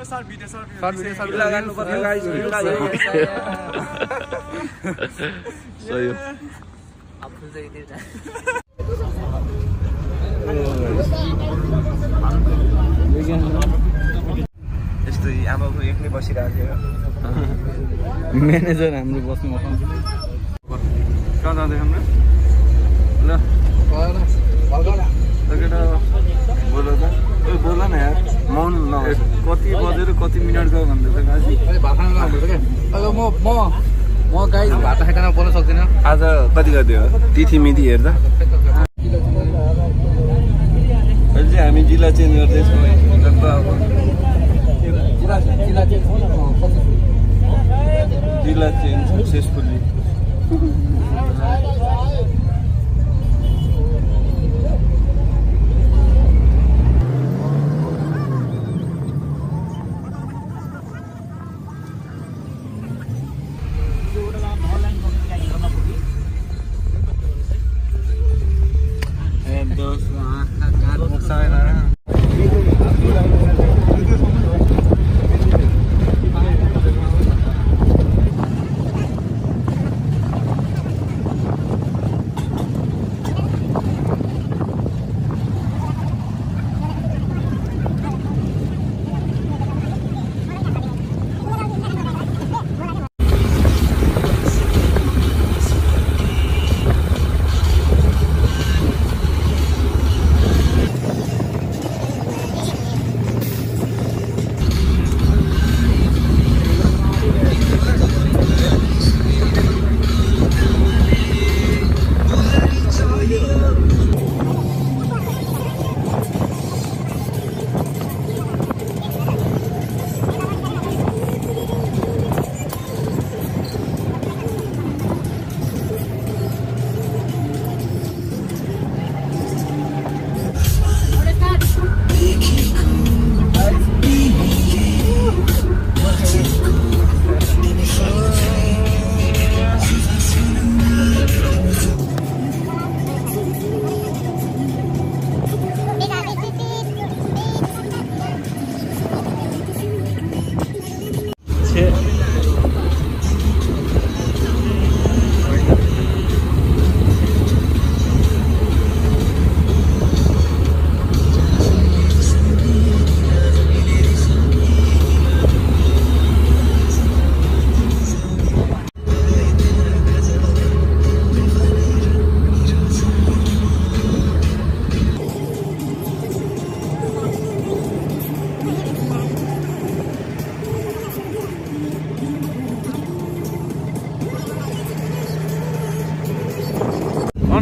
Sir video लगाउनु पर्छ guys सही हो यस्तो आमाको एक्लै बसिरहेको थियो म्यानेजर हाम्रो बस्नु कहाँ जाँदै हाम्रो ल बोल त बोल न यार मौन कति बजेर कति मिनट गयो भन्दैछ गाजी भात खान लाग्दैछ क्या म गाइस भात खाइकन बोल्न सक्दिनँ आज कति गते हो तिथि मिति हेर्दा अहिले चाहिँ हामी जिल्ला चेन्ज गर्दैछौँ जिल्ला चेन्ज सक्सेसफुल्ली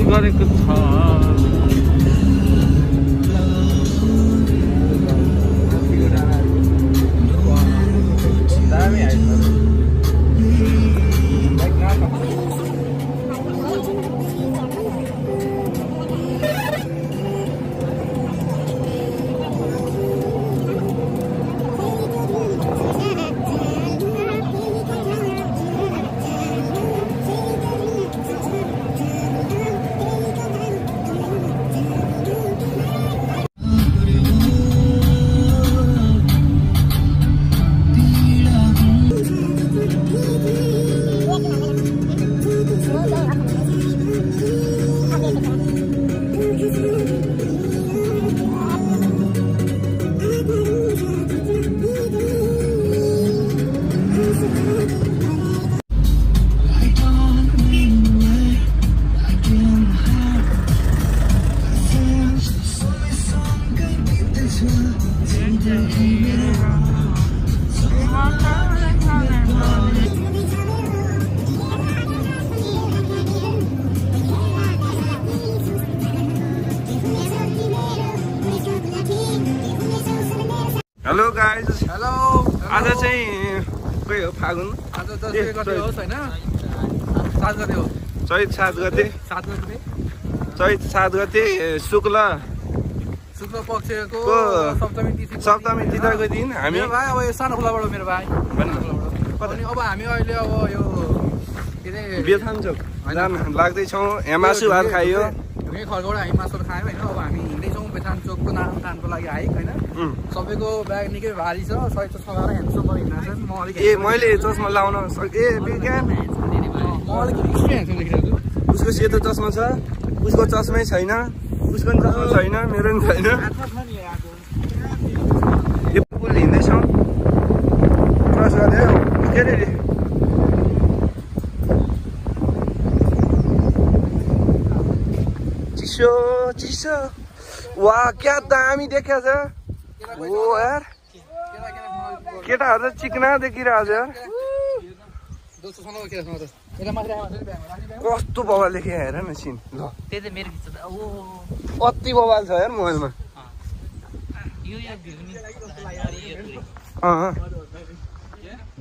गरेको छ दामी आइछ हेलो गाइस हेलो आज चाहिँ के हो फागुन आज त के गते होस् हैन 7 गते हो चैत 7 गते चैत 7 गते शुक्ल पक्षको सप्तमी तिथिको दिन हामी भाइ अब यो सानो खोलाबाट मेरो भाइ अनि अब हामी अहिले अब यो के रे बेथान चोक जान लाग्दै छौं यहाँ मासु भात खाइयो यही खरबाट हामी मासु खायौं हैन अब हामी हिँड्दै छौं चोकको नामको लागि हाइक होइन सबैको ब्याग निकै भारी छ सही चस्मा लगाएर ह्यान्डसम गरेर हिँड्नु छ म अलिक मैले चस्मा लाउन सके विज्ञान म अलिक एक्स्ट्रा ह्यान्डसम देखिरहेको छु उसको सेतो चस्मा छ उसको चस्मै छैन उसको पनि चस्मा छैन मेरो पनि छैन यो पुल हिँड्दैछौँ क्रस गर्दै के अरे चिसो चिसो वाह क्या दामी देखेको छ ओ यार केटाहरू त चिकना देखिरहेको छ यार कस्तो बवाल देखे हेर न सिन ल कति बवाल छ यार मोबाइलमा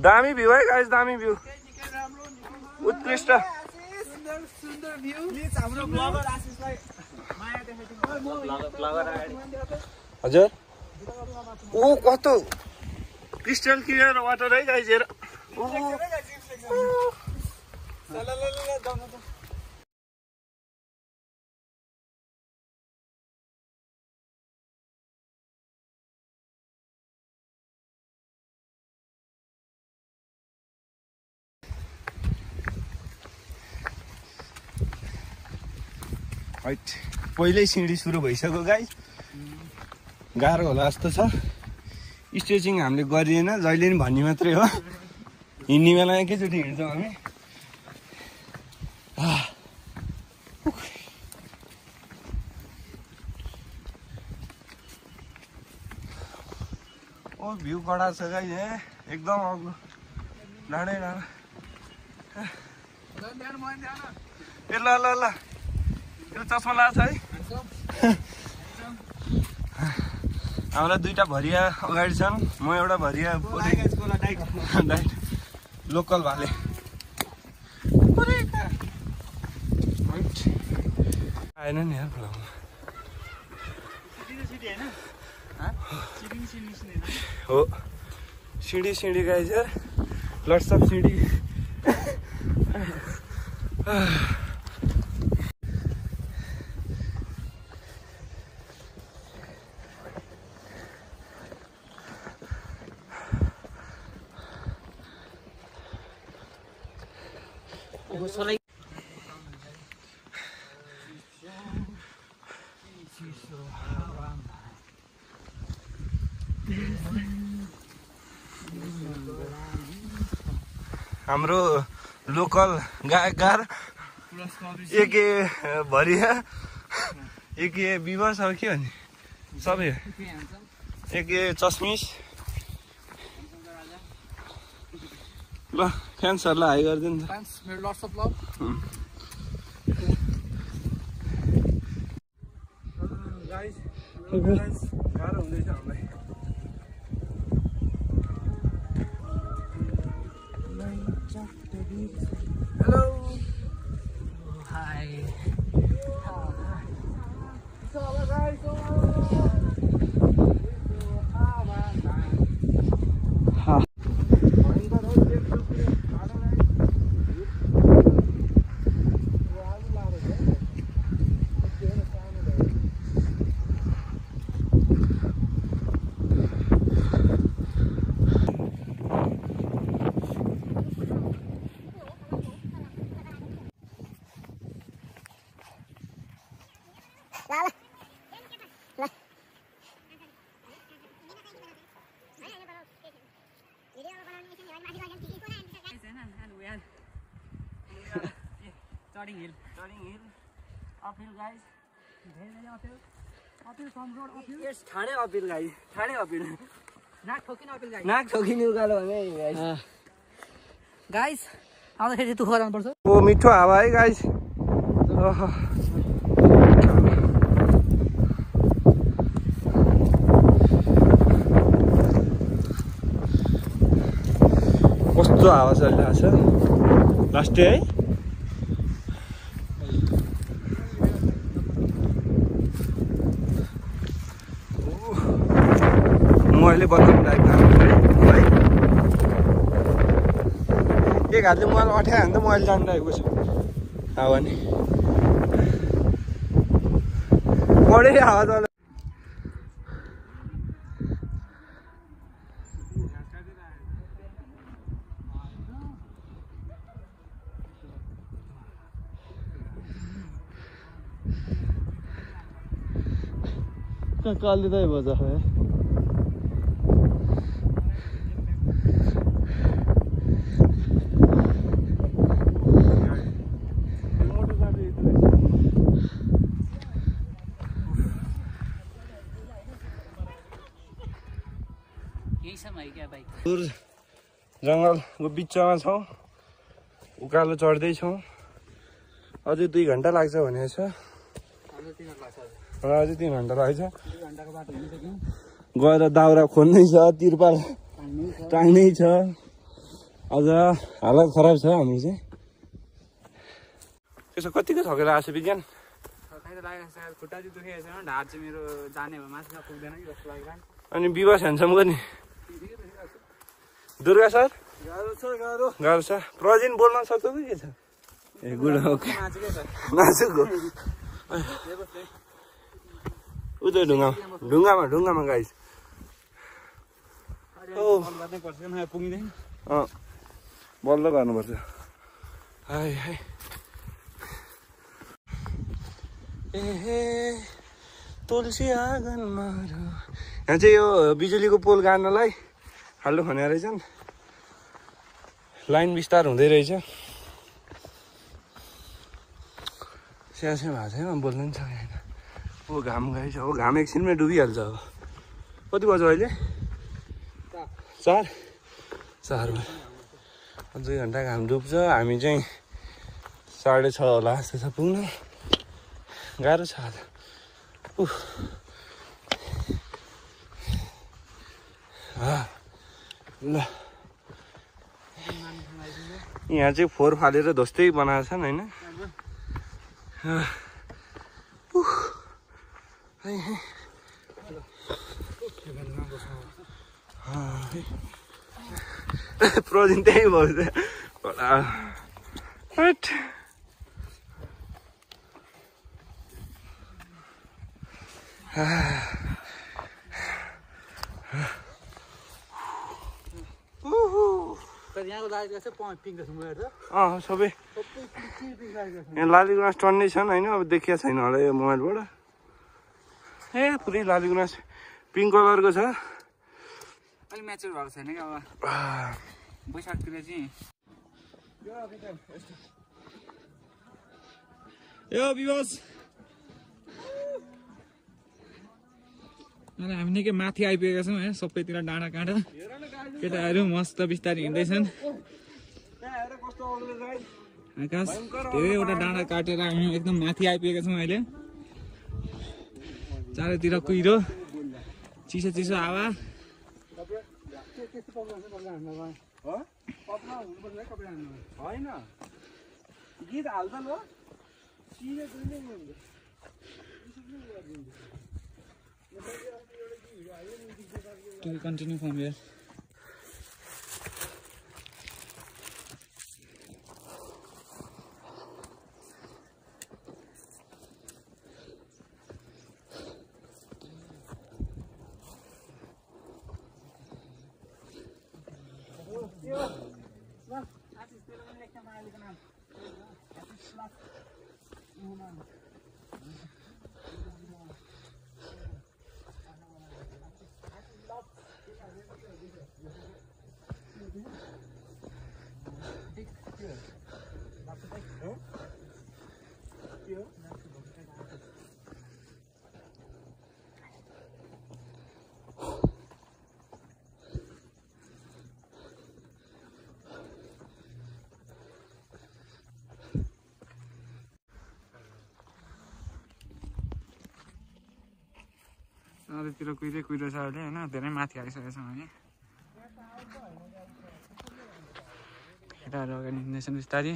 दामी भ्यू है गाइस दामी भ्यू उत्कृष्ट हजुर ओ कस्तो क्रिस्टल क्लियर वाटर है गाइस हेर पहिल्यै सिँढी सुरु भइसक्यो गाइस गाह्रो होला जस्तो छ स्ट्रेचिङ हामीले गरिएन जहिले पनि भन्ने मात्रै हो हिँड्ने बेला एकैचोटि हिँड्छौँ हामी ओ भ्यू कडा छ गाइस एकदम अग्लो डाँडै डाँडा ए ल ल ल यो चस्मा लगाएको छ है हाम्रा दुईटा भरिया अगाडि छन् म एउटा भरिया लोकल भाले आएन नि यार हो सिँढी सिँढी गाइस यार लट्स अफ सिँढी हाम्रो लोकल गायककार एक भरिया एक विवाह छ के भन्ने सबै एक चस्मिस ल फ्यान्सहरूलाई हाई गरिदिनु नि गाह्रो हुँदैछ हामीलाई hello hi Turning hill, uphill guys. Uphill from road uphill. Yes, Thane uphill guys. Thane uphill. Nak thokin uphill guys. Nak thokin उकालो भने guys. Guys, आउँदाखेरि दुःख गर्नु पर्छ. ओ मिठो हावा है guys. कस्तो हावा चलिरहेको छ लास्टै है मैले बत्तम ड्राइभ है एक हातले मोबाइल अठायो भने त मोबाइल जान्दाएको छु हावा नि बढी हावा चल्यो कालिँदै बजा है जङ्गलको बिचमा छौँ उकालो चढ्दैछौँ अझै 2 घन्टा लाग्छ भनेको छ अझै 3 घन्टा लाग्छ गएर दाउरा खोल्नै छ तिरपाल टाङ्नै छ अझ हालत खराब छ हाम्रो चाहिँ त्यसो कतिको थकेर आएको छ विज्ञान खुट्टा चाहिँ दुखेको छैन ढाड चाहिँ मेरो जाने भयो माथि पुग्दैन कि जस्तो लाग्यो अनि विवाह हेन्समको नि दुर्गा सर गाह्रो छ प्रजिन बोल्न सक्छ कि के छ ए गुड ओके नाचुको उतै ढुङ्गामा गाइस बल्ल गर्नुपर्छ हाय हाय ए तुलसी आँगनमा यहाँ चाहिँ यो बिजुलीको पोल गाड्नलाई हाल्लो खने रहेछन् लाइन विस्तार हुँदै रहेछ स्यासे भएको छैन बोल्नु पनि सकेन ओ घाम गएछ हो घाम एकछिनमै डुबिहाल्छ अब कति बज्यो अहिले 4 बज्यो 2 घन्टा घाम डुब्छ हामी चाहिँ 6:30 होला जस्तो छ पुग्न गाह्रो छ आज ल यहाँ चाहिँ फोहोर फालेर ध्वस्तै बनाएको छन् होइन प्रजिन त्यही भयो सबै यहाँ लाली गुराँस टन्नै छन् होइन अब देखिया छैन होला यो मोबाइलबाट ए पुरै लाली गुराँस पिङ्क कलरको छ अलि म्याचुर भएको छैन क्या अब बैशाखतिर चाहिँ यो विवास हामी निकै माथि आइपुगेका छौँ है सबैतिर डाँडा काँडा केटाहरू मस्त बिस्तारै हिँड्दैछन् आकाश धेरैवटा डाँडा काटेर हामी एकदम माथि आइपुगेका छौँ अहिले चारैतिर कुहिरो चिसो चिसो हावा To continue from here. चारैतिर कुहिरै कुहिरो छ अहिले होइन धेरै माथि आइसकेको छौँ हामी केटाहरू अगाडि हिँड्दैछन् बिस्तारै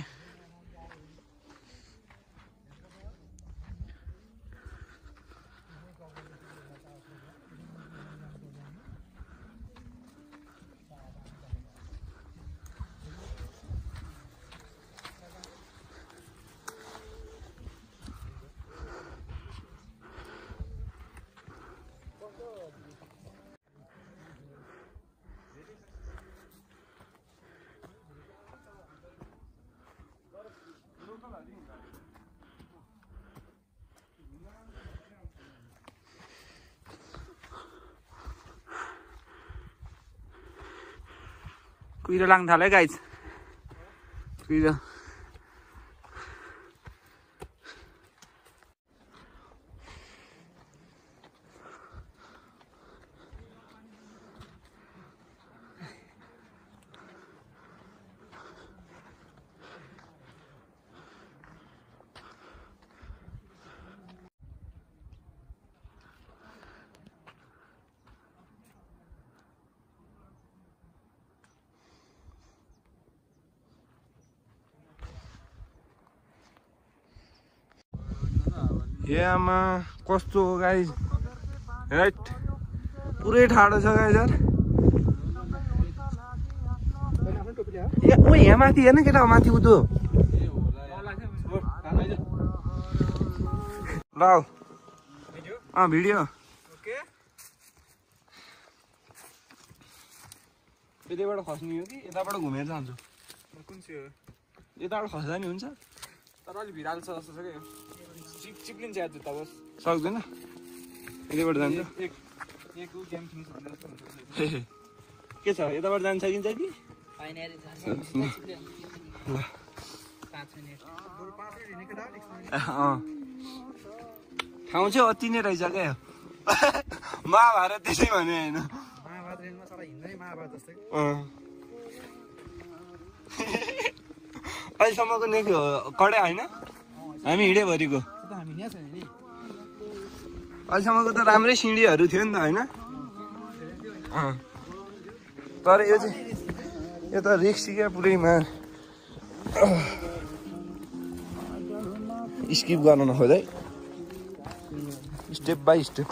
कुहिरो लाग्न थाल्यो गाइज कुहिरो आमा कस्तो हो गाइज राइट पुरै ठाडो छ गाइज ओ यहाँ माथि हेर्न केटा माथि उदो ल भिडियो यतैबाट खस्ने हो कि यताबाट घुमेर जान्छु कुन चाहिँ यताबाट खस्दा नि हुन्छ तर अलि भिराल छ जस्तो छ क्या चिप्लिन्छ याद जुत्ता बस सक्दैन यतैबाट जान्छ एक गेम खेल्नु के छ यताबाट जान सकिन्छ कि ठाउँ चाहिँ अति नै रहेछ क्या महाभारत त्यसै भने होइन अहिलेसम्मको नेक कडै होइन हामी हिँडेभरिको अहिलेसम्मको त राम्रै सिँढीहरू थियो नि त होइन तर यो चाहिँ यो त रिक्स क्या पुरैमा स्किप गर्न नखोज है स्टेप बाई स्टेप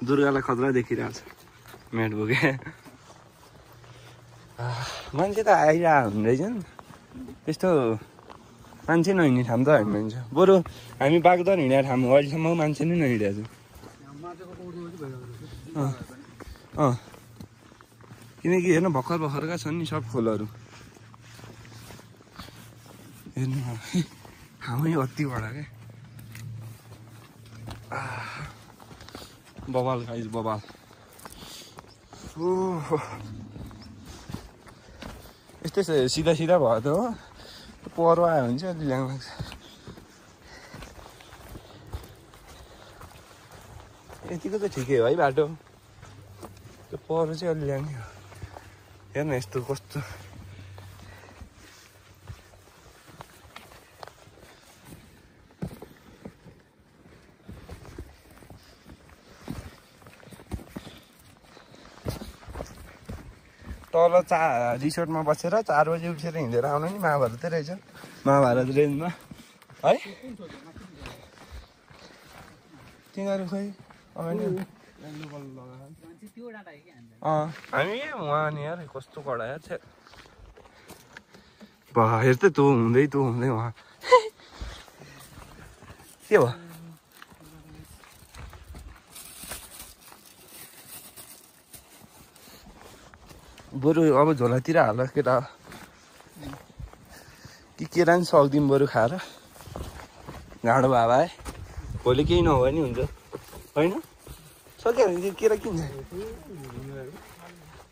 दुर्गालाई खतरा देखिरहेको छ म्याट बोके मान्छे त आइरहेको हुँदैछ नि त्यस्तो मान्छे नहिँड्ने ठाउँ त होइन मान्छे बरु हामी बागदर हिँडेको ठाउँ अहिलेसम्म मान्छे नै नहिँडेको छ किनकि हेर्नु भर्खर भर्खरका छन् नि सब खोलहरू हेर्नु हामै अति बडा क्या बबाल गाइज बबाल यस्तै सिधा सिधा भयो त हो पर आयो भने चाहिँ अलि ल्याङ लाग्छ यतिको त ठिकै हो है बाटो त्यो पर चाहिँ अलि ल्याङ हो हेर्न यस्तो कस्तो तल रिसोर्टमा बसेर 4 बजी उठेर हिँडेर आउनु नि महाभारतै रहेछ महाभारत रेन्जमा है तिनीहरू खोइ हामी उहाँ नि यार कस्तो कडा यार हेर त तँ हुँदै उहाँ के भयो बरु अब झोलातिर हाल केटा कि केरा नि सक्दिउँ बरु खाएर घाँडो भए भए भोलि केही नभए नि हुन्छ होइन सक्यो भने केरा किन्छ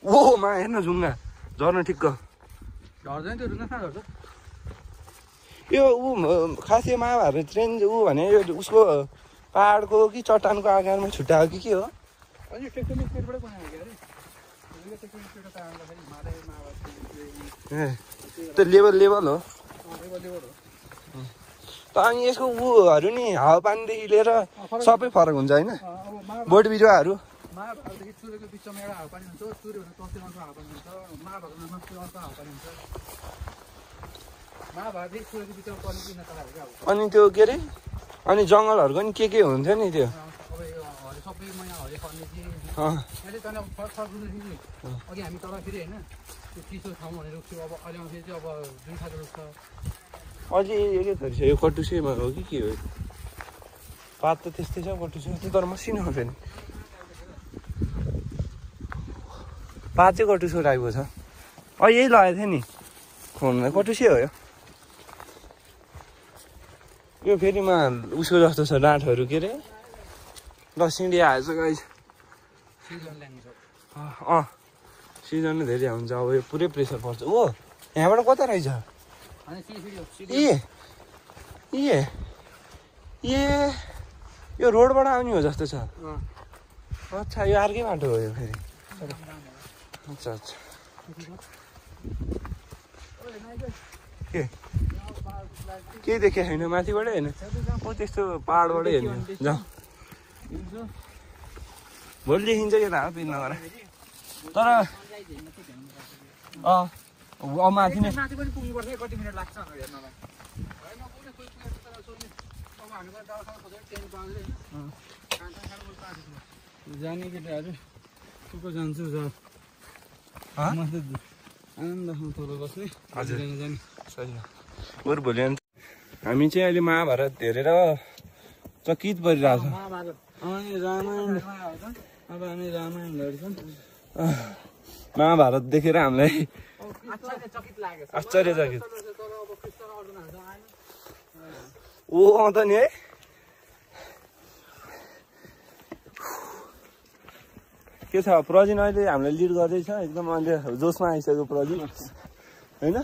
ओ मा हेर्न झुङ्गा झर्न ठिक्क यो ऊ खास यो महाभारत रेन्ज ऊ भने यो उसको पहाडको कि चट्टानको आकारमा छुट्यायो कि के हो त्यो लेभल हो त अनि यसको ऊहरू नि हावापानीदेखि लिएर सबै फरक हुन्छ होइन बोट बिरुवाहरू अनि त्यो के अरे अनि जङ्गलहरूको नि के हुन्थ्यो नि त्यो सबै महिनाहरू पर्ने चाहिँ अँ मैले तँलाई फर्स्ट रुख्छु अघि हामी तल फेरि होइन त्यो चिसो ठाउँ भनेर रोक्छु अब अहिले आउँदाखेरि चाहिँ अब जुन खाले रोक्छ अझै के थरी छ यो कटुसेमा हो कि के हो पात त त्यस्तै छ कटुसे त्यो तर मसिनो हो फेरि पात चाहिँ कटुसो टाइपको छ यही लगाएको थियो नि फोनमा कटुसे हो यो फेरिमा उसको जस्तो छ डाँठहरू के अरे ल सिँढी आएछ गाइस सिजन धेरै हुन्छ अब यो पुरै प्रेसर पर्छ ओ यहाँबाट कता रहेछ यो रोडबाट आउने हो जस्तो छ अच्छा यो अर्कै बाटो हो यो फेरि अच्छा अच्छा केही देखेको छैन माथिबाटै होइन ओ त्यस्तो पाहाडबाटै हेर्नु जाउँ भोलि देखिन्छ कि त पिन नगर तर माथि नै जाने केटाहरू को जान्छु आनन्द तल बस्ने हजुर जाने सही हो बरु भोलि हामी चाहिँ अहिले महाभारत हेरेर चकित परिरहेको छ अब हामी रामायण हेर्छौँ महाभारत देखेर हामीलाई आश्चर्यचकित ओ आउँछ नि है के छ प्रजिन अहिले हामीलाई लिड गर्दैछ एकदम अहिले जोसमा आइसक्यो प्रजिन होइन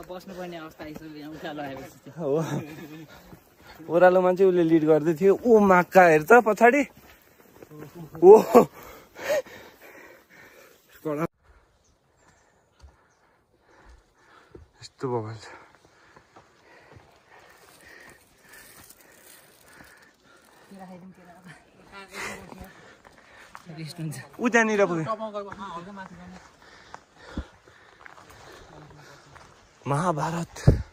बस्नुपर्ने अवस्था आइसक्यो उकालो आएपछि हो ओह्रालोमा चाहिँ उसले लिड गर्दै थियो ओ माक्का हेर्छ पछाडि ओ यस्तो बगाल छ ऊ त्यहाँनिर पुग्यो महाभारत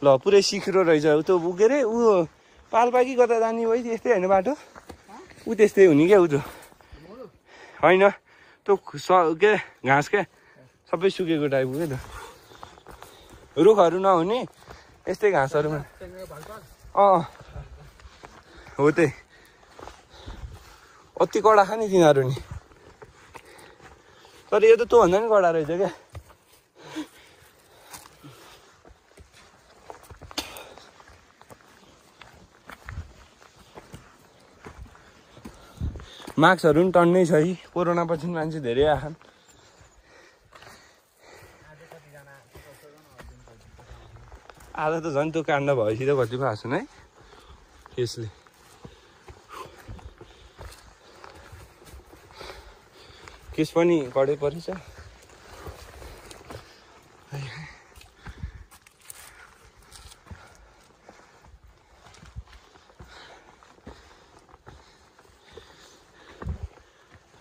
ल पुरै सिक्रो रहेछ ऊ त के अरे ऊ पाल्पाकी कता जाने भयो त्यस्तै होइन बाटो ऊ त्यस्तै हुने क्या ऊ त होइन त्यो के घाँस क्या सबै सुकेको टाइपको क्या त रुखहरू नहुने यस्तै घाँसहरूमा हो त्यही अति कडा खा नि तिनीहरू नि तर यो त तँभन्दा नि कडा रहेछ क्या मास्कहरू पनि टन्नै छ है कोरोना पछि मान्छे धेरै आछन् आज त झन् त्यो काण्ड भएपछि त कति पो आछन् है यसले केस पनि कडै परेछ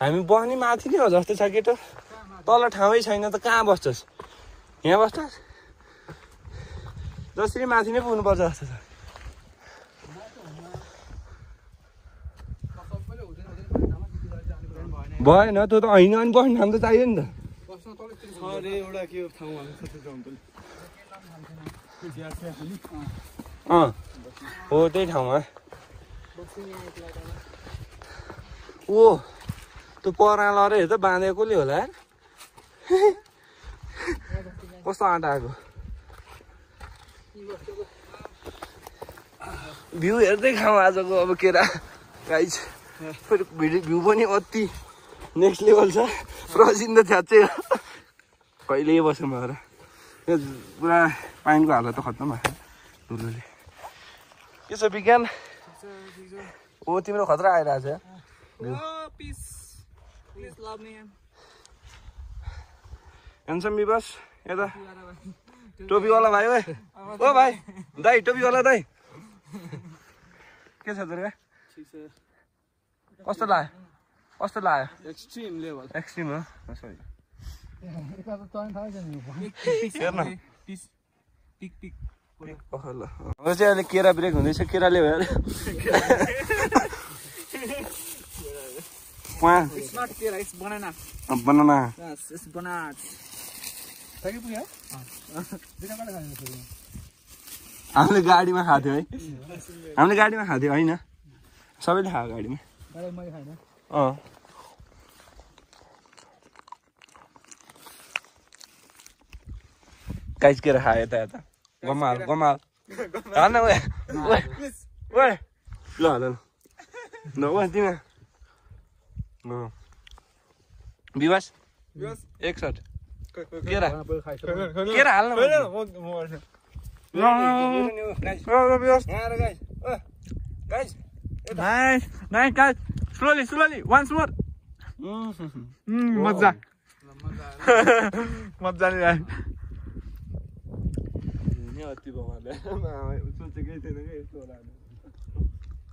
हामी बस्ने माथि नै हो जस्तो छ केटो तल ठाउँै छैन त कहाँ बस्छस् यहाँ बस्छस् जसरी माथि नै पुग्नुपर्छ जस्तो छ भएन त्यो त होइन अनि बस्ने ठाउँ त चाहियो नि त हो त्यही ठाउँमा ओ त्यो परालो र हेर त बाँधेकोले होला यार कस्तो आँटा आएको भ्यू हेर्दै खाउँ आजको अब केरा गाइस फेरि भ्यू पनि अति नेक्स्ट लेभल छ प्रजिन त छ्याच्चै कहिले बस्नु भएर यो पुरा पानीको हालत त खत्तम भएको धुलोले के छ विज्ञान ओ तिम्रो खतरा आइरहेछ हेन्सम विवास यता टोपीवाला भाइ ओ भाइ दाइ टोपीवाला दाइ के छ तेरो कस्तो लाग्यो एक्सट्रिम हो सरी एका त तन थाहा छैन हेर्न टिक टिक ल हाम्रो चाहिँ अहिले केरा ब्रेक हुँदैछ केराले भयो अरे It's not kera, it's banana. Banana Yes, it's banana. सके पुग्यो दिना कहिले खाने फेरि हामीले गाडीमा खाएको थियो है हामीले गाडीमा खाएको थियो होइन सबैले खायो गाडीमा गाडी मैले खाइन गाइस केरा खायो यता गमाल हाल्न ओए ल ल ओए तिमी विवास एकसठ केरा हाल्न Guys, slowly, once more. मजा नि यार नि अति भगवानले सोचेकै थिएन के यस्तो होला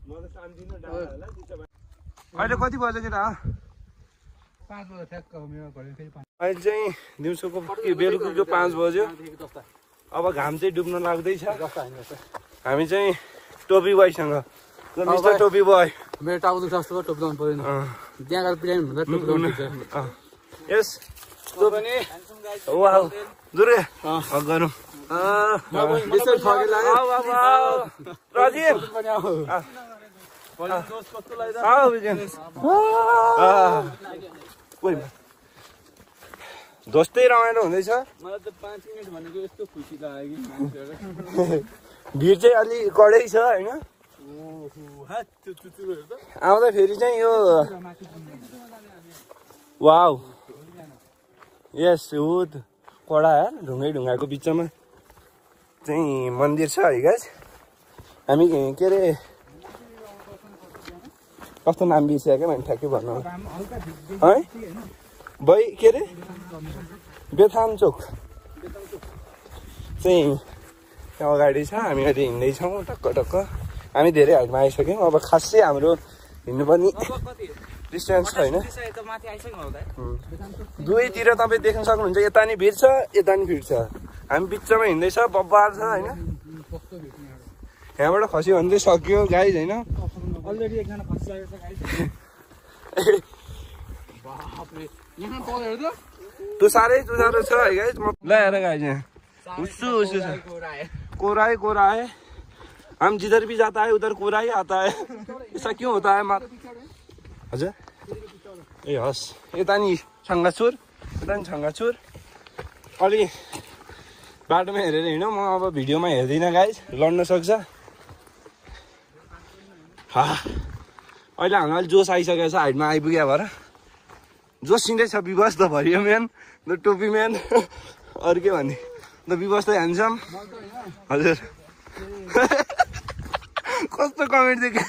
म त शान्ति न डाला होला अहिले कति बज्यो केटा 5 बजे ठ्याक्क मेरो घरि फेरि 5 अहिले चाहिँ दिउँसोको बेलुकीको 5 बज्यो अब घाम चाहिँ डुब्न लाग्दैछ हामी चाहिँ टोपी बोयसँग मिस्टर टोपी बोय मेरो टाउको दुख्छ जस्तो टोपी लाउनु पर्दैन त्यहाँ गएर प्लेन भन्दा टोपी लाउनु पर्छ यस त्यो पनि वाउ दुर्गे गरौँ यसो ठगे लाग्यो राजीव आऊ बिजन दोस्तै रमाइलो हुँदैछ मलाई त 5 मिनेट भनेको यस्तो खुसी लाग्यो कि मान्छेहरु भिड चाहिँ अलि कडै छ हैन आउँदा फेरि चाहिँ यो वाउ यस हो कडा ढुङ्गाको बिचमा चाहिँ मन्दिर छ है गाइस हामी के रे कस्तो नाम बिर्सियो मैले ठ्याक्कै भन्नु है भाइ के रे बेथान चोक चाहिँ त्यहाँ अगाडि छ हामी अहिले हिँड्दैछौँ टक्क हामी धेरै हाइटमा आइसक्यौँ अब खासै हाम्रो हिँड्नुपर्ने डिस्टेन्स छैन दुवैतिर तपाईँ देख्न सक्नुहुन्छ यता नि भिड छ यता नि भिड छ हामी बिचमा हिँड्दैछ बब्बार छ होइन यहाँबाट खस्यो भने चाहिँ सक्यो गाइज होइन अलरेडी एकजना फसिसकेको छ गाइस बापरे यहाँ कल हेर्दा त्यो साह्रै तुसारो छ है गाइज म ल हेर गाइज यहाँ उसु छ कोरा है हम जिधर भी जाता है उधर कोरा ही आता है ऐसा क्यों होता है हजुर ए हस् यता नि छङ्गाचुर अलि बाटोमा हेरेर हिँडौँ म अब भिडियोमा हेर्दिनँ गाइज लड्न सक्छ अहिले हामीलाई जोस आइसकेको छ हाइटमा आइपुग्यो भएर जोस सिँदैछ विवश त भरियो म्यान द टोपी म्यान अरू के भन्ने द विवश त ह्यान्डसम हजुर कस्तो कमेन्ट देख्यो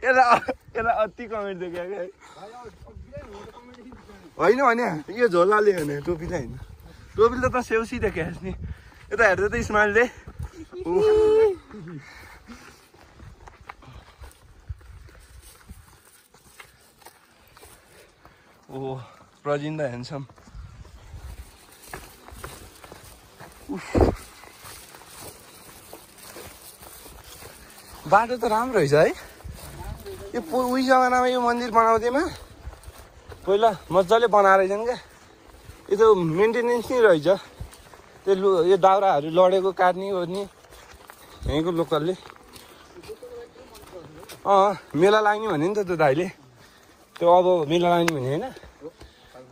यसलाई अति कमेन्ट देख्यो क्या होइन भने यो झोलाले होइन टोपीलाई होइन टोपीले त सेउसी देख्यो नि यता हेर्दा त स्माइल दे ओ प्रजिन द ह्यान्डसम बाटो त राम्रो रहेछ है यो उही जमानामा यो मन्दिर बनाउँदैमा पहिला मजाले बनाएर रहेछन् क्या यो त मेन्टेनेन्स नै रहेछ त्यो यो दाउराहरू लडेको काट्ने ओर्ने यहीँको लोकलले मेला लाग्ने भने नि त त्यो दाइले त्यो अब मेला लाग्ने भने होइन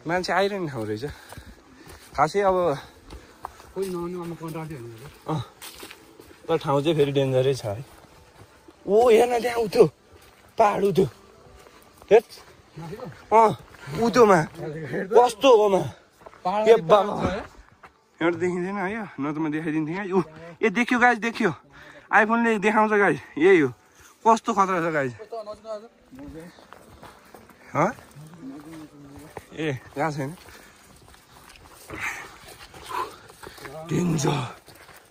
मान्छे आइरहने ठाउँ रहेछ खासै अब तर ठाउँ चाहिँ फेरि डेन्जरै छ है ओ हेर्न त्यहाँ उठ्यो पहाड उठ्यो उठ्योमा कस्तो होमा एउटा देखिँदैन है न त म देखाइदिन्थेँ है ए देख्यो गाइज देख्यो आइफोनले देखाउँछ गाइज यही हो कस्तो खतरा छ गाइज ए गएको छैन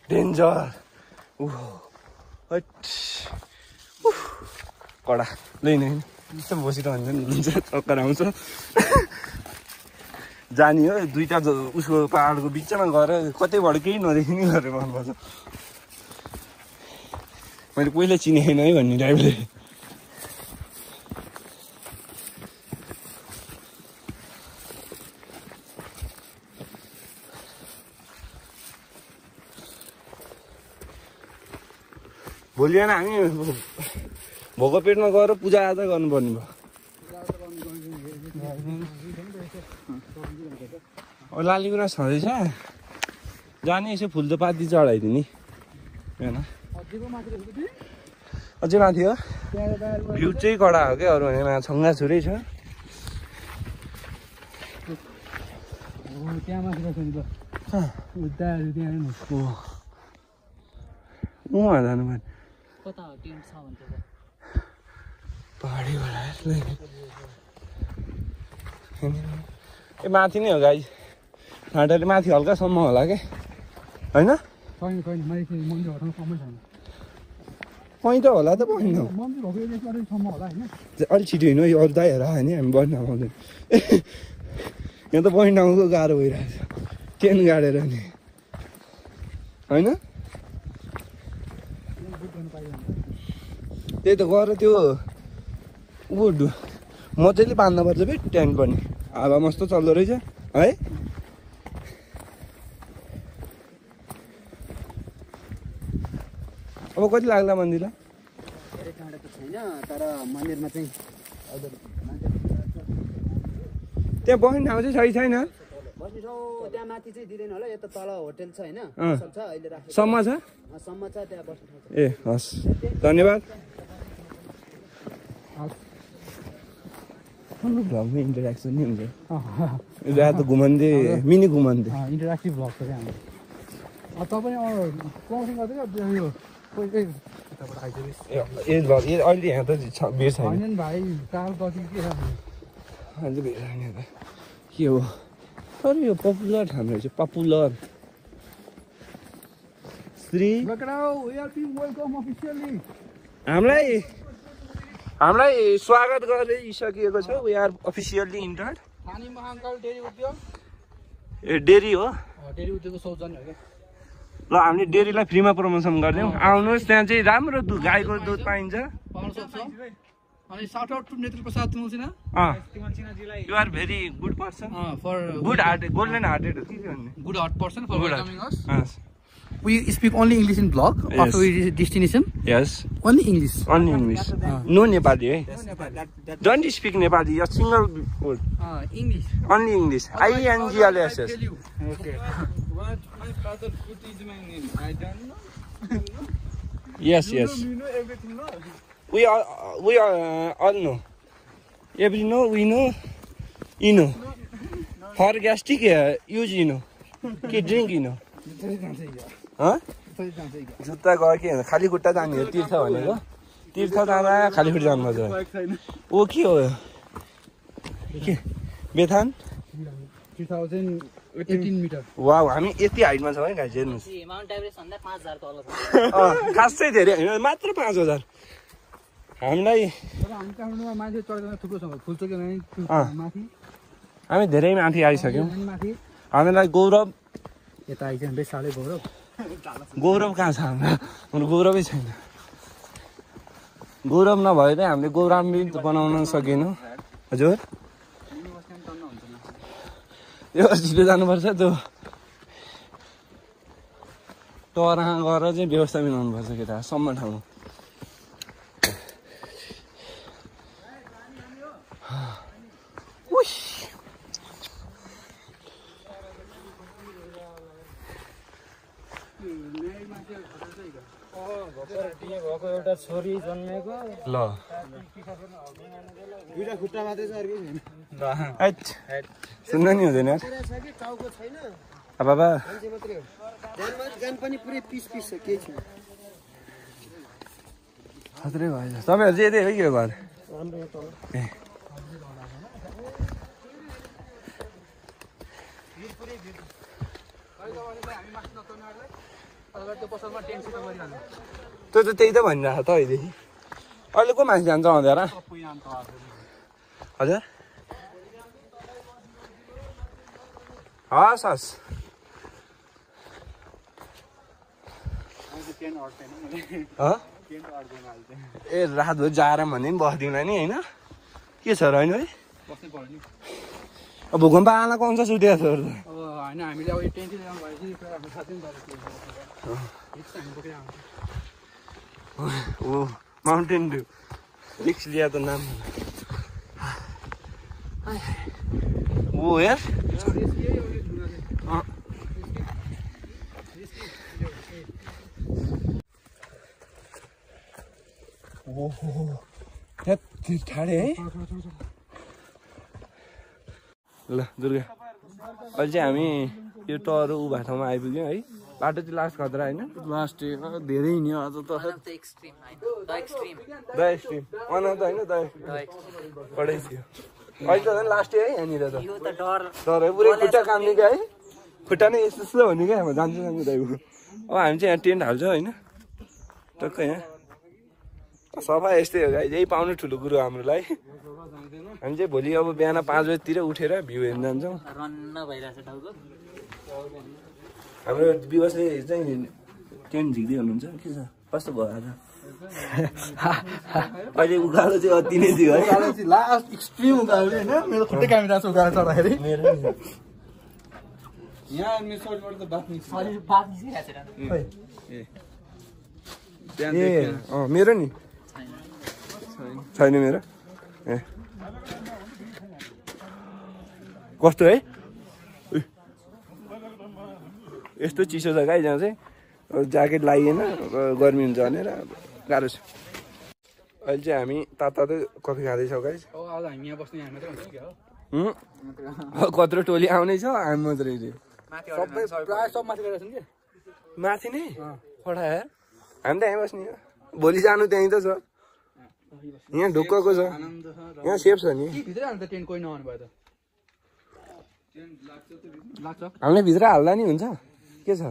डेन्जर कडा लिन यस्तो बसिरहन्छ नि हुन्छ चक्कर आउँछ जाने हो दुईटा उसको पहाडको बिचमा गएर कतैबाट केही नदेखिने गरेर भन्नुपर्छ मैले पहिला चिनेन है भन्ने ड्राइभरले भोलि बिहान हामी भोको पेटमा गएर पूजाआजा गर्नुपर्ने भयो लालीगुँडा छँदैछ जाने यसो फुल त पाती चढाइदिने होइन अझै माथि हो भ्यू चाहिँ कडा हो क्या अरू भने छङ्गा छुरै छ उहाँ जानु पर्ने पहाडीबाट ए माथि नै हो गाई फाँटाले माथि हल्कासम्म होला क्या होइन पही त होला त पही अलिक छिटो हिँड्नु यो अरू दाइहरू आयो भने हामी बस्न पाउँदैन यहाँ त बस्न आउनुको गाह्रो भइरहेको छ ट्रेन गाडेर नि होइन त्यही त गएर त्यो ऊ मजाले बाँध्नुपर्छ फेरि टेन्ट पनि हावा मस्तो चल्दो रहेछ है अब कति लाग्ला मन्दिरलाई धेरै टाढा त छैन तर मन्दिरमा चाहिँ त्यहाँ बस्ने ठाउँ चाहिँ सही छैन बस्ने ठाउँ त्यहाँ माथि चाहिँ दिँदैन होला यता तल होटेल छ होइन छ अहिले राखेको सम्म छ सम्म छ त्यहाँ बस्ने ठाउँ ए हस् धन्यवाद भ्लगमा इन्टरेक्सन नि हुन्छ रात घुमन्ते मिनी घुमन्ते इन्टरेक्टिभ भ्लग छ क्या हाम्रो तपाईँ क्रसिङ गर्दै यो अहिले यहाँ त भिड छैन होइन भाइ कार गति के छ अहिले भिड छैन त के हो तर यो पपुलर ठाउँ रहेछ पपुलर श्री हामीलाई स्वागत गरिसकिएको छ वी आर अफिसियल्ली इन्टर्ड पानी महाकाल डेरी उद्योग ए डेरी हो डेरी उद्योगको सौजन्य हो क्या ल हामीले डेरीलाई फ्रीमा प्रमोसन गरिदिउँ आउनुहोस् त्यहाँ चाहिँ राम्रो गाईको दुध पाइन्छ पाउन सक्छ अनि shout out to Netra Prasad तुलसीना you are very good person for good hearted golden hearted हो कि भन्ने good heart person for welcoming us Yes. We speak only English in blog Yes. after we reach destination. Yes. Only English. Only English. No Nepali, eh? Don't speak Nepali. A single word. English. Only English. INGLSS. Okay. What my father put is my name. I don't know. Yes, yes. You know everything, no? We all know. Every know, we know. You know. For gastric, use you know. Drink you know. जुत्ता गयो कि खाली खुट्टा जाने हो तीर्थ भनेको तीर्थ जाँदा खाली खुट्टा जानुपर्छ ओ के हो के बेथान 2018 मिटर वा हामी यति हाइटमा छौँ है गाइस हेर्नुहोस् माउन्ट एभरेस्ट भन्दा 5000 तल छ खासै धेरै होइन मात्र 5000 हामीलाई हामी काठमाडौँमा माथि चढ्दैन थुप्रो छ फुलचोकी माथि हामी धेरै माथि आइसक्यौँ माथि हामीलाई गौरव यता आइज बेस साह्रै गौरव गौरव कहाँ छ हाम्रो गौरवै छैन गौरव नभए चाहिँ हामीले गौरवान्वित बनाउन सकेनौँ हजुर यो छिटो जानुपर्छ त्यो टरमा गएर चाहिँ व्यवस्था मिलाउनुपर्छ केटा सम्म ठाउँमा एउटा छोरी जन्मेको ल दुईटा खुट्टा मात्रै छ अर्कै छैन सुन्न नि हुँदैन छ कि टाउको छैन बाबा मान्छे मात्रै हो जान पनि पुरै पिस छ केही छैन खत्रै भयो तपाईँहरू चाहिँ यतै हो कि यो घर राम्रो यो तल ए त्यो त त्यही त भनिरहेको त अहिलेदेखि अहिले को मान्छे जान्छ आउँदैन हजुर हस् हस् ए रातभरि जाएर भन्ने पनि बस्दिउँला नि होइन के छ र होइन है बस्नै पर्यो नि अब भूकम्प आला कौन सा सुतेको छ अब होइन हामीले अब टेन्ट ल्याउनु भएपछि आफ्नो साथी ओ माउन्टेन ड्यू रिक्स लिया त नाम ओ यार ओहो ठाडे है ल दुर्गा अहिले चाहिँ हामी यो टरो उ भएको ठाउँमा आइपुग्यौँ है बाटो चाहिँ लास्ट खतरा होइन लास्ट धेरै हिँड्यो आज त द एक्सट्रिम अन त होइन द कडै थियो अहिले त झन् लास्ट है यहाँनिर त डर है पुरै खुट्टा काम्ने क्या है खुट्टा नै यस्तो यस्तो हुने क्या जान्छु जान्छु दाइ अब हामी चाहिँ यहाँ टेन्ट हाल्छौँ होइन टक्कै यहाँ सफा यस्तै हो गाई यही पाउनु ठुलो कुरो हाम्रो लागि हामी चाहिँ भोलि अब बिहान 5 बजीतिर उठेर भ्यू हेर्न जान्छौँ हाम्रो विवशले चाहिँ टेन्ट झिक्दै हुनुहुन्छ के छ कस्तो भयो आज अहिले उकालो चाहिँ अति नै थियो है लास्ट एक्सट्रिम उकालो होइन मेरो खुट्टै कामिरहेको छ उकालो चढ्दाखेरि मेरो यहाँ मिसबाट त बात ए मेरो नि छैन मेरो ए कस्तो है यस्तो चिसो छ गाई जहाँ चाहिँ ज्याकेट लगाइएन गर्मी हुन्छ भनेर गाह्रो छ अहिले चाहिँ हामी तातो कफी खाँदैछौँ गाई अब आज हामी यहाँ बस्ने हामी मात्रै हुन्छ क्या कत्रो टोली आउनै छ हामी मात्रै सबै प्रायः सब माथि गएर छन् कि माथि नै पढा यार हामी त यहीँ बस्ने हो भोलि जानु त्यहीँ त छ यहाँ ढुक्कको छ यहाँ सेफ छ नि भित्रै हाल्नु त टेन्ट कोही नआउनु भयो त लाग्छ हामीलाई भित्र हाल्दा नि हुन्छ के छ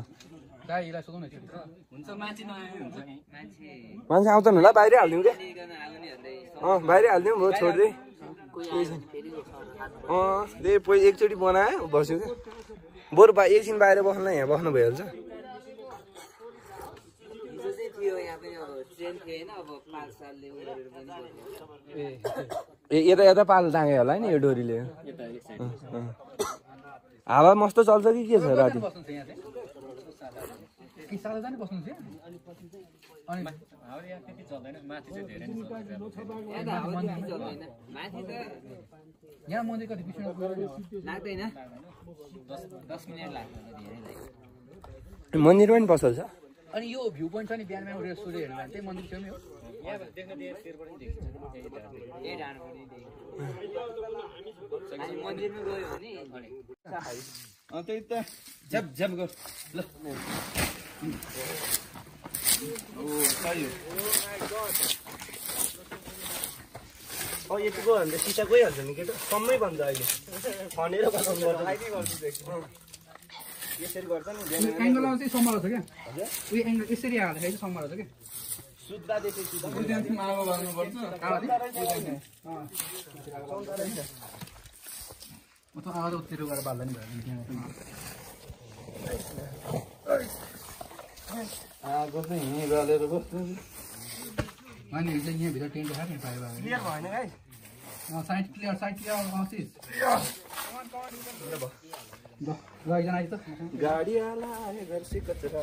दाइलाई सोधौँ न मान्छे आउँछन् होला बाहिरै हालिदिउँ क्या बाहिरै हालिदिउँ भयो छोड्दै त्यही पहिला एकचोटि बनायो बस्यो क्या बरु एकछिन बाहिर बस्नुलाई यहाँ बस्नु भइहाल्छ ए यता यता पाल टाँगे होला नि यो डोरीले हावा मस्तो चल्छ कि के छ राति यहाँ मन्दिर कति लाग्दैन मन्दिर पनि पसल छ अनि यो भ्यू पोइन्ट छ नि बिहानमा उठेर सूर्य हेर्नु भने त्यही मन्दिर छेउमै हो मन्दिरमा गयो भने त्यही त झ्याप झ्याप गर ल यति गयो भने त सिसा गइहाल्छ नि केटा कम्मै भन्छ अहिले खनेर बनाउनु यसरी गर्छ नि एङ्गल चाहिँ सम्हाल्छ क्या उयो एङ्गल यसरी हाल्दाखेरि चाहिँ सम्हाल्छ क्या सुत्दादेखि मामा लाग्नुपर्छ अथवा आएर उत्तिर गएर बाल्दा नि भयो आगो चाहिँ हिँडी गलेर बस्नु नानीहरू चाहिँ यहाँभित्र टेन्ट खाने पायो क्लियर भएन गाई साइड क्लियर आशिष ल एकजना आइज त गाडी आला आए घर से कचरा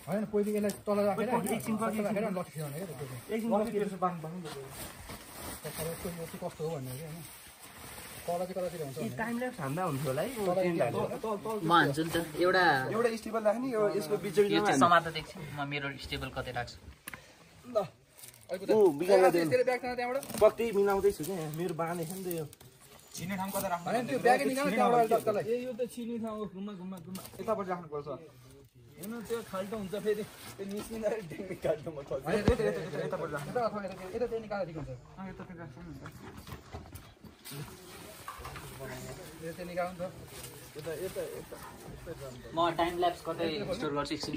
होइन पहिले यसलाई तल राखेर एकछिन राखेर लट्ठी खेलाउने क्या कस्तो हो भन्ने होइन तल चाहिँ कतातिर हुन्छ टाइम ल्याप्स हान्दा हुन्छ होला है म हान्छु नि त एउटा स्टेबल राख्ने यो यसको बिचमा समातो देख्छु म मेरो स्टेबल कतै राख्छु पक्कै मिलाउँदैछु क्या मेरो बाँधे छ नि त यो चिने ठाउँ कता राख्नु त्यो ब्याग निकाल्नु त्यहाँबाट तललाई ए यो त चिने ठाउँ हो घुम्मा घुम्मा घुम्मा यतापट्टि राख्नुपर्छ हेर्नु त्यो खाल्टो हुन्छ फेरि त्यो निस्किँदाखेरि टेक्निक खाल्टो म यतापट्टि राख्नु यता त्यही निकालेर ठिक हुन्छ यतापट्टि राख्नु नि त्यही निकाल्नु त म टाइम ल्याप्स कतै स्टोर गर्छु एकछिन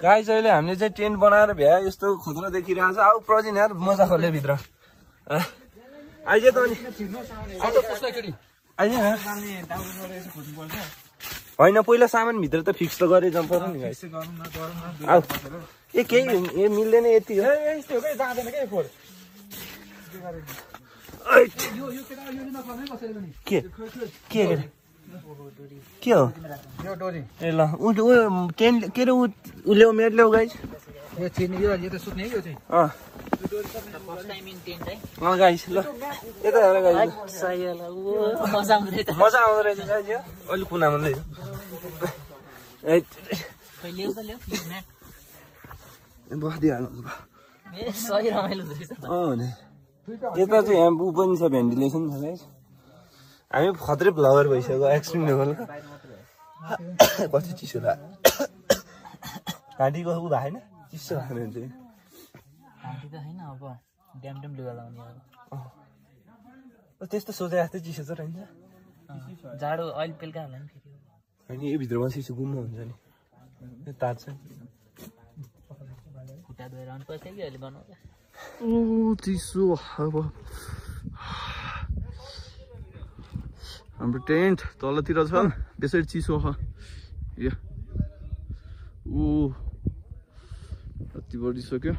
गाइस अहिले हामीले चाहिँ टेन्ट बनाएर भ्या यस्तो खतरा देखिरहेको छ। अब प्रजिन यार मजा खोले भित्र आइज त अनि आइज होइन पहिला सामान भित्र त फिक्स त गरे जाउँ पर्यो नि गाइस। आऊ ए केही ए मिल्दैन यति हो के हो ए ल ऊ टेन्ट के अरे ऊ ल्याउ मेट ल्याउ गाइस गाइस ल यता हेर गाइस मजा आउँदो रहेछ गाइस यो अलिक कुना मान्दै बसिदिइहाल्नु यता चाहिँ यहाँ ऊ पनि छ भेन्टिलेसन छ गाइस। हामी खत्रै फ्लावर भइसक्यो एक्सट्रिम लेभलको कति चिसो लाग्यो घाँटीको ऊ भएन चिसो खानु हुन्छ त्यस्तो सोचे जस्तै चिसो छ रहन्छ जाडो अहिले बेलुका होला नि होइन यो भित्र बसेपछि गुम्म हुन्छ नि तात्छ खुट्टा धोएर आउनु पर्छ कि अहिले बनाउँदा चिसो हावा हाम्रो टेन्ट तलतिर छ त्यसरी चिसो छ यो कति बढिसक्यो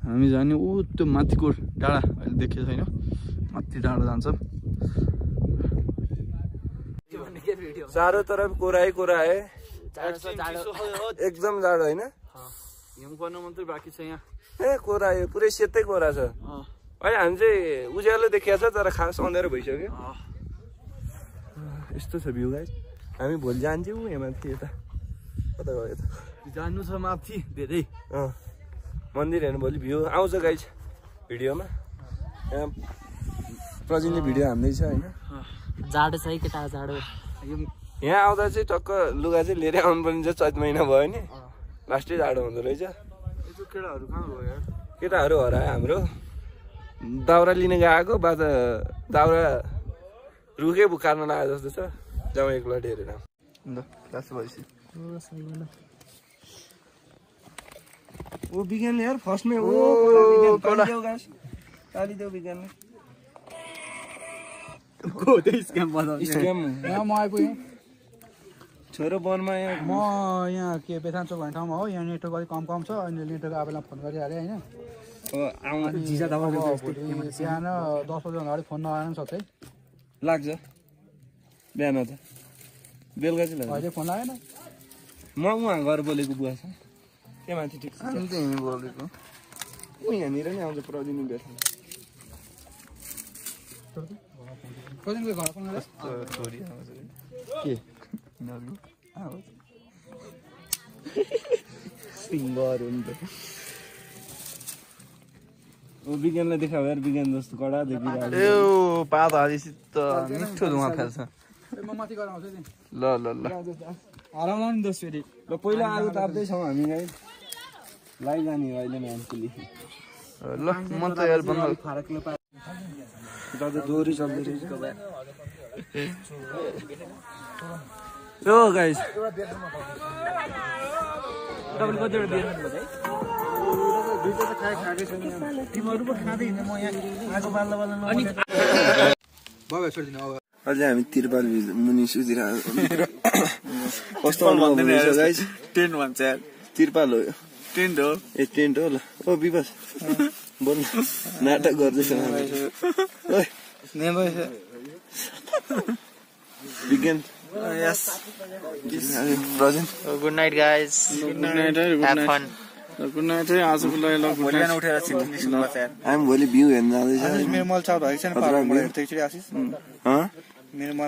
हामी जाने त्यो माथिको डाँडा अहिले देखेको छैन माथि डाँडा जान्छ चारैतर्फ कोराए एकदम जाडो होइन हिउँ पर्न मात्रै बाँकी छ यहाँ ए कोरायो पुरै सेतै कोरा छ अहिले हामी चाहिँ उज्यालो देखिया छ तर खास अँधेरो भइसक्यो यस्तो छ भ्यू गाइस। हामी भोलि जान्छौँ यहाँ माथि यता कता गयो त जानु छ माथि धेरै मन्दिर हेर्नु भोलि भ्यू आउँछ गाइस भिडियोमा यहाँ प्रजिनले भिडियो हान्दैछ होइन जाडो छ है केटा जाडो यहाँ आउँदा चाहिँ टक्क लुगा चाहिँ लिएरै आउनु पर्ने चाहिँ चैत महिना भयो नि लास्टै जाडो हुँदो रहेछ केटाहरू कहाँ गयो यार केटाहरू हरायो हाम्रो दाउरा लिन गएको बाजा दाउरा रुखे बुखार्न लाग्यो जस्तो छ जाउँ एकलट हेरेर ओ विज्ञानले यार फर्स्टमै पालिदेऊ विज्ञानले स्क्याम यहाँ म आइपुगेँ छोरो वनमा म यहाँ के बेथान चोक भन्ने ठाउँमा हो यहाँ नेटवर्क अलिक कम छ अनि नेटवर्क आफैलाई फोन गरिहालेँ होइन बिहान 10 बजी अगाडि फोन नआएन नि सक्छ है लाग्छ बिहान त बेलुका चाहिँ अहिले फोन लागेन म उहाँ घर बोलेको बुवा छ के माथि ठिक छ हिँडी बोलेको ऊ यहाँनिर नि आउँछ प्रदिनी बेस कतिको घर फोन छोरी के सिङ्गर हो नि त विज्ञानलाई देखायो यार विज्ञान जस्तो कडा देखिरहेको पात हालेपछि त मिठो धुवा फाल्छ म माथि गएर आउँछु नि ल हराउँला नि दोस फेरि ल पहिला आगो ताप्दैछौँ हामी गाई लाइजाने हो अहिले मान्छेले ल म त यार बन्द दाजु दोहोरी चल्दै रहेछ यो गाइस तपाईँले कतिवटा बियर खानुभयो है दुईटा त खाएकै छैन तिमीहरू पो खाँदै हिँड्ने म यहाँ आगो बाल्दा अनि बाबा छोडिदिनु अब अझै हामी तिरपाल मुनि सुतिरहेको कस्तो भन्दैछ गाइस टेन्ट भन्छ यार तिरपाल हो यो टेन्ट हो ए टेन्ट हो ल ओ विवास बोल नाटक गर्दैछ ओइ Bigyan yes present good night guys good night have fun good night है आजको लागि ल भोलि बिहान उठेर छिट्टो निस्किनुपर्छ यार हामी भोलि भ्यू हेर्न जाँदैछ मेरो मल चाउ भएको छैन पार्कमा हेर्दै एकचोटि आशिष मेरो मल